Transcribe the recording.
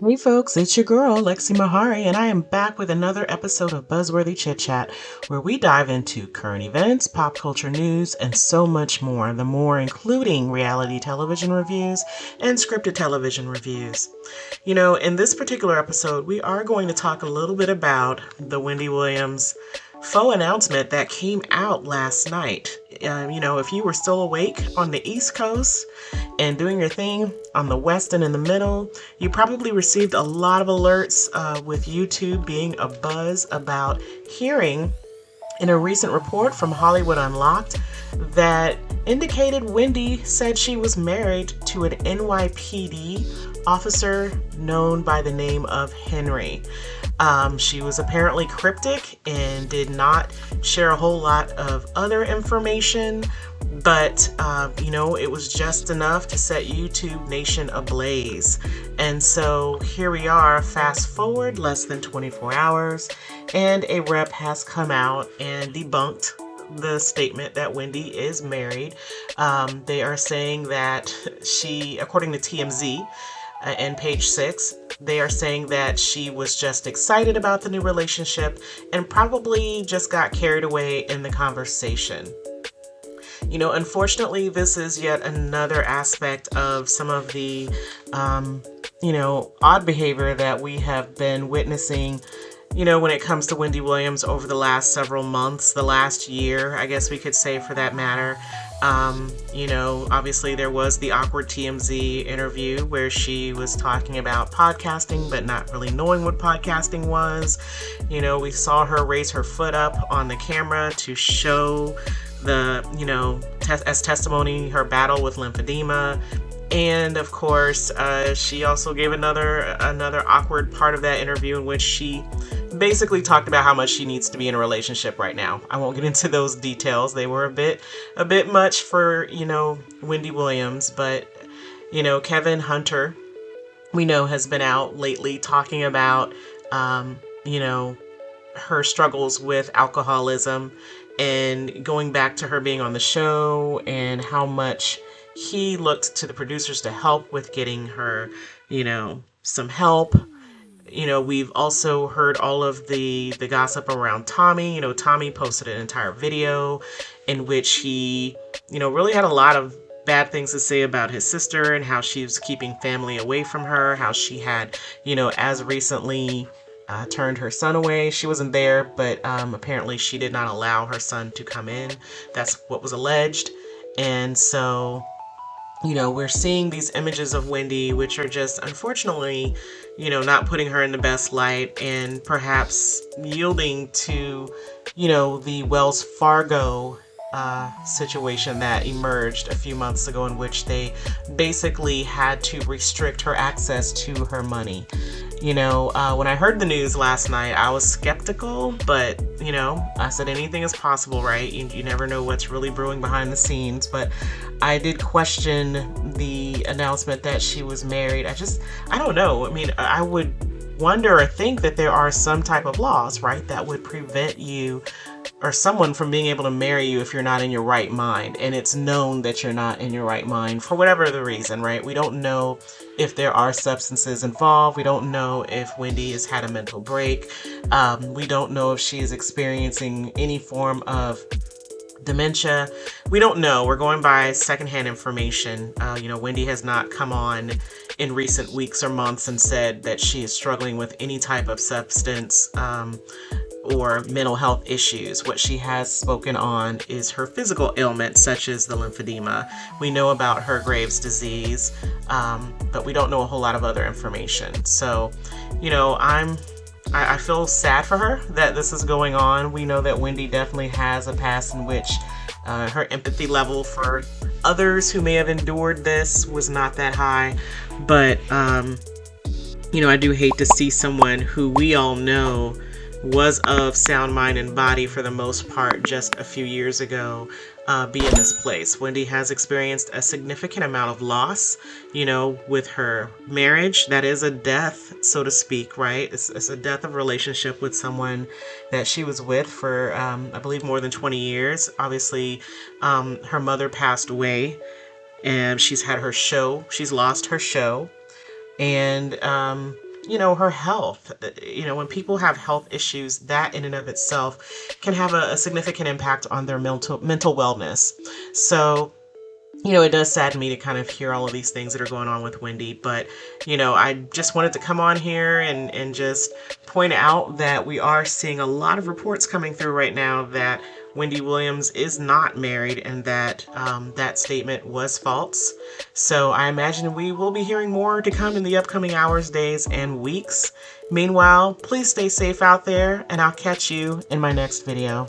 Hey folks, it's your girl, Lexi Mahari, and I am back with another episode of Buzzworthy Chit Chat, where we dive into current events, pop culture news, and so much more. The more including reality television reviews and scripted television reviews. In this particular episode, we are going to talk a little bit about the Wendy Williams faux announcement that came out last night. If you were still awake on the East Coast and doing your thing on the West and in the middle, you probably received a lot of alerts with YouTube being abuzz about hearing in a recent report from Hollywood Unlocked that indicated Wendy said she was married to an NYPD officer known by the name of Henry. She was apparently cryptic and did not share a whole lot of other information, but it was just enough to set YouTube Nation ablaze. And so here we are, fast forward less than 24 hours, and a rep has come out and debunked the statement that Wendy is married. They are saying that she, according to TMZ, and page 6, they are saying that she was just excited about the new relationship and probably just got carried away in the conversation. Unfortunately, this is yet another aspect of some of the, odd behavior that we have been witnessing, when it comes to Wendy Williams over the last several months, the last year, I guess we could say for that matter. Obviously there was the awkward TMZ interview where she was talking about podcasting, but not really knowing what podcasting was. We saw her raise her foot up on the camera to show the, as testimony, her battle with lymphedema. And of course, she also gave another awkward part of that interview in which she basically talked about how much she needs to be in a relationship right now. I won't get into those details. They were a bit much for, Wendy Williams, but, Kevin Hunter, we know, has been out lately talking about, her struggles with alcoholism and going back to her being on the show and how much he looked to the producers to help with getting her, some help. We've also heard all of the gossip around Tommy. Tommy posted an entire video in which he, really had a lot of bad things to say about his sister and how she was keeping family away from her, how she had, as recently turned her son away. She wasn't there, but apparently she did not allow her son to come in. That's what was alleged. And so, we're seeing these images of Wendy, which are just unfortunately, not putting her in the best light and perhaps yielding to, the Wells Fargo situation that emerged a few months ago in which they basically had to restrict her access to her money. When I heard the news last night, I was skeptical, but, I said anything is possible, right? You never know what's really brewing behind the scenes, but I did question the announcement that she was married. I don't know. I mean, I would wonder or think that there are some type of laws, right, that would prevent you or someone from being able to marry you if you're not in your right mind. And it's known that you're not in your right mind for whatever the reason, right? We don't know if there are substances involved. We don't know if Wendy has had a mental break. We don't know if she is experiencing any form of dementia. We don't know. We're going by secondhand information. Wendy has not come on in recent weeks or months and said that she is struggling with any type of substance or mental health issues. What she has spoken on is her physical ailments, such as the lymphedema. We know about her Graves' disease, but we don't know a whole lot of other information. So, I feel sad for her that this is going on. We know that Wendy definitely has a past in which her empathy level for others who may have endured this was not that high. But, I do hate to see someone who we all know was of sound mind and body for the most part just a few years ago be in this place. Wendy has experienced a significant amount of loss, with her marriage. That is a death, so to speak, right? It's a death of relationship with someone that she was with for, I believe, more than 20 years. Obviously, her mother passed away and she's had her show. She's lost her show. And, her health. When people have health issues, that in and of itself can have a significant impact on their mental wellness. So, it does sadden me to kind of hear all of these things that are going on with Wendy, but, I just wanted to come on here and just point out that we are seeing a lot of reports coming through right now that Wendy Williams is not married and that that statement was false. So I imagine we will be hearing more to come in the upcoming hours, days, and weeks. Meanwhile, please stay safe out there, and I'll catch you in my next video.